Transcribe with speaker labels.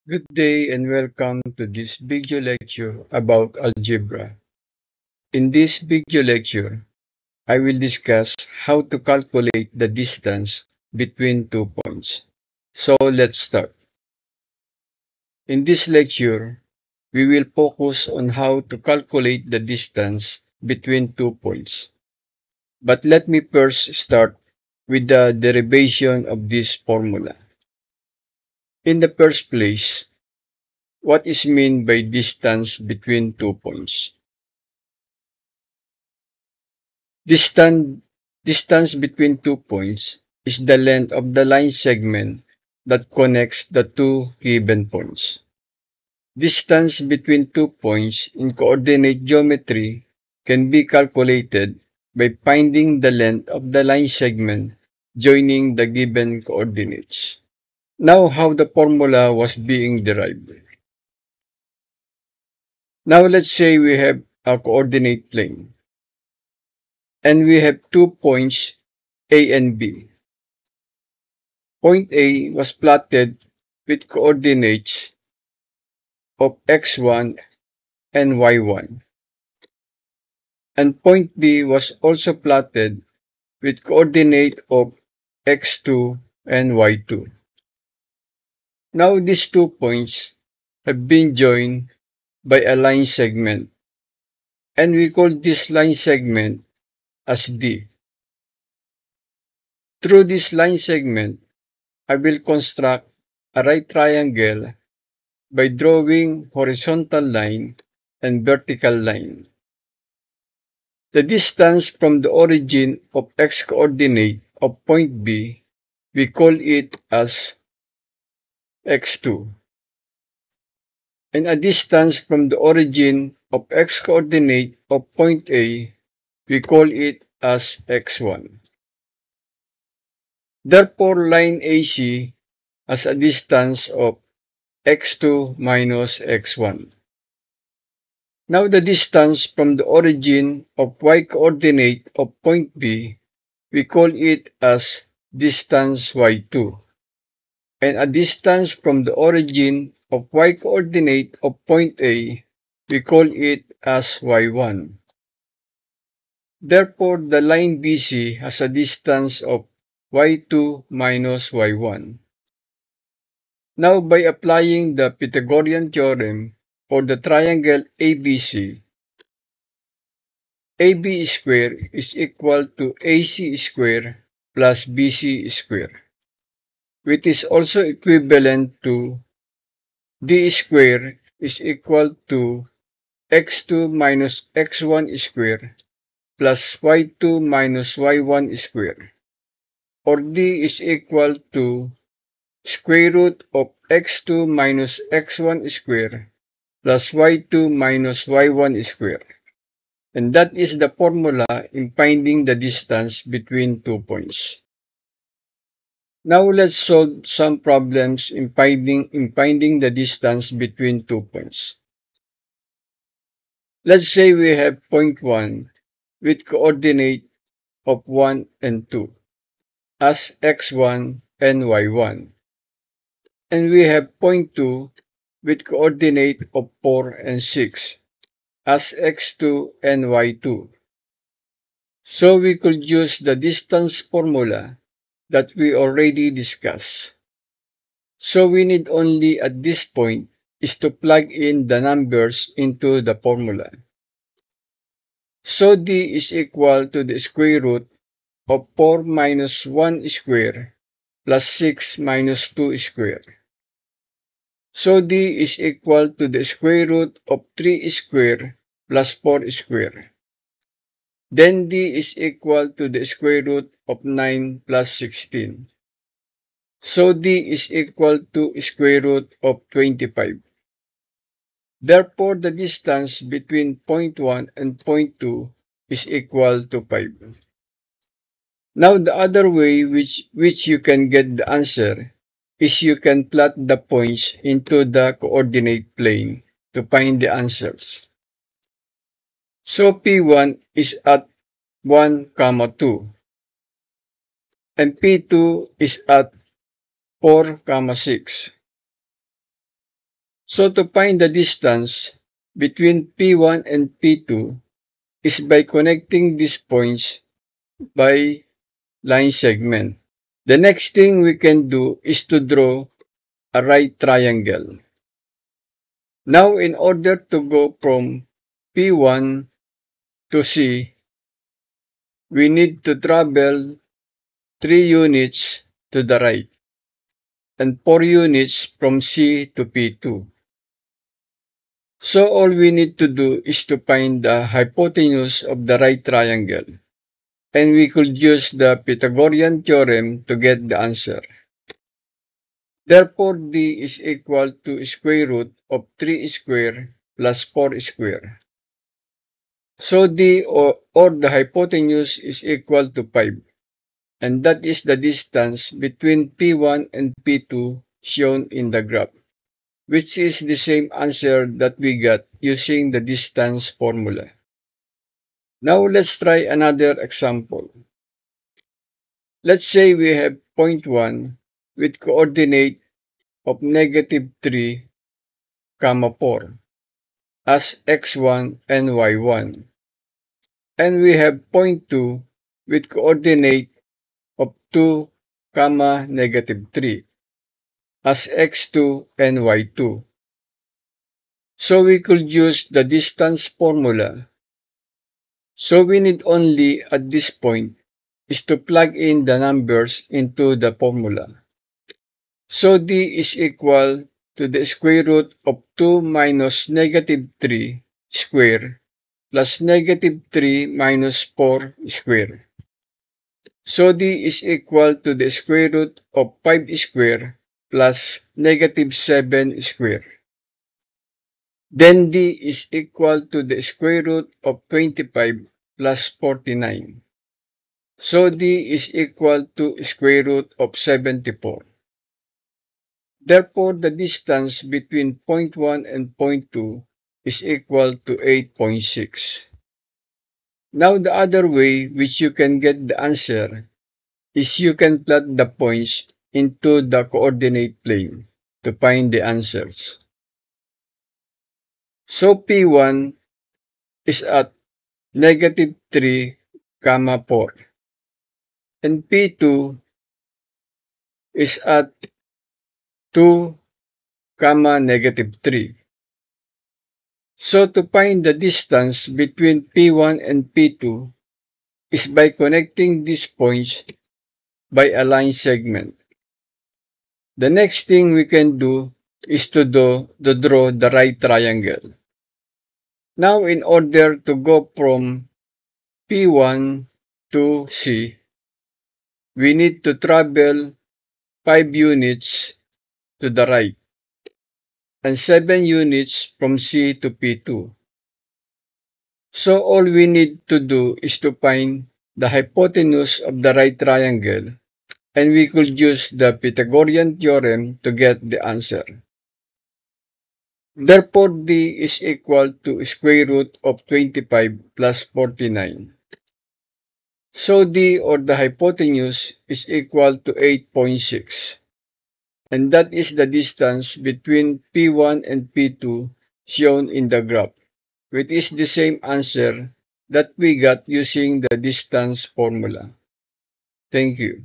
Speaker 1: Good day and welcome to this video lecture about algebra. In this video lecture, I will discuss how to calculate the distance between 2 points. So let's start. In this lecture, we will focus on how to calculate the distance between 2 points. But let me first start with the derivation of this formula. In the first place, what is meant by distance between 2 points? Distance between 2 points is the length of the line segment that connects the two given points. Distance between 2 points in coordinate geometry can be calculated by finding the length of the line segment joining the given coordinates. Now how the formula was being derived. Now let's say we have a coordinate plane and we have 2 points A and B. Point A was plotted with coordinates of x1 and y1, and point B was also plotted with coordinate of x2 and y2. Now these 2 points have been joined by a line segment, and we call this line segment as D. Through this line segment, I will construct a right triangle by drawing horizontal line and vertical line. The distance from the origin of x-coordinate of point B, we call it as x2. And a distance from the origin of x-coordinate of point A, we call it as x1. Therefore, line AC has a distance of x2 minus x1. Now the distance from the origin of y-coordinate of point B, we call it as distance y2. And a distance from the origin of y-coordinate of point A, we call it as y1. Therefore, the line BC has a distance of y2 minus y1. Now, by applying the Pythagorean theorem for the triangle ABC, AB square is equal to AC square plus BC square, which is also equivalent to D square is equal to x2 minus x1 square plus y2 minus y1 square, or D is equal to square root of x2 minus x1 square plus y2 minus y1 square. And that is the formula in finding the distance between 2 points. Now let's solve some problems in finding the distance between 2 points. Let's say we have point 1 with coordinate of 1 and 2 as x1 and y1. And we have point 2 with coordinate of 4 and 6 as x2 and y2. So we could use the distance formula that we already discussed. So we need only at this point is to plug in the numbers into the formula. So D is equal to the square root of 4 minus 1 square plus 6 minus 2 square. So D is equal to the square root of 3 square plus 4 square. Then D is equal to the square root of 9 plus 16. So D is equal to square root of 25. Therefore, the distance between point 1 and point 2 is equal to 5. Now, the other way which you can get the answer is you can plot the points into the coordinate plane to find the answers. So P1 is at 1, 2, and P2 is at 4, 6. So to find the distance between P1 and P2 is by connecting these points by line segment. The next thing we can do is to draw a right triangle. Now in order to go from P1 to C, we need to travel 3 units to the right and 4 units from C to P2. So all we need to do is to find the hypotenuse of the right triangle, and we could use the Pythagorean theorem to get the answer. Therefore, D is equal to square root of 3 square plus 4 square. So D or the hypotenuse is equal to 5, and that is the distance between P1 and P2 shown in the graph, which is the same answer that we got using the distance formula. Now let's try another example. Let's say we have point 1 with coordinate of -3, 4 as x1 and y1. And we have point 2 with coordinate of 2, -3 as x2 and y2. So we could use the distance formula. So we need only at this point is to plug in the numbers into the formula. So D is equal to the square root of 2 minus -3 square plus -3 minus 4 square. So D is equal to the square root of 5 square plus -7 square. Then D is equal to the square root of 25 plus 49. So D is equal to square root of 74. Therefore, the distance between point 1 and point 2 is equal to 8.6. Now the other way which you can get the answer is you can plot the points into the coordinate plane to find the answers. So P1 is at -3, 4 and P2 is at 2, -3. So to find the distance between P1 and P2 is by connecting these points by a line segment. The next thing we can do is to draw the right triangle. Now in order to go from P1 to C, we need to travel 5 units to the right and 7 units from C to P2. So all we need to do is to find the hypotenuse of the right triangle, and we could use the Pythagorean theorem to get the answer. Therefore, D is equal to square root of 25 plus 49. So D or the hypotenuse is equal to 8.6. And that is the distance between P1 and P2 shown in the graph, which is the same answer that we got using the distance formula. Thank you.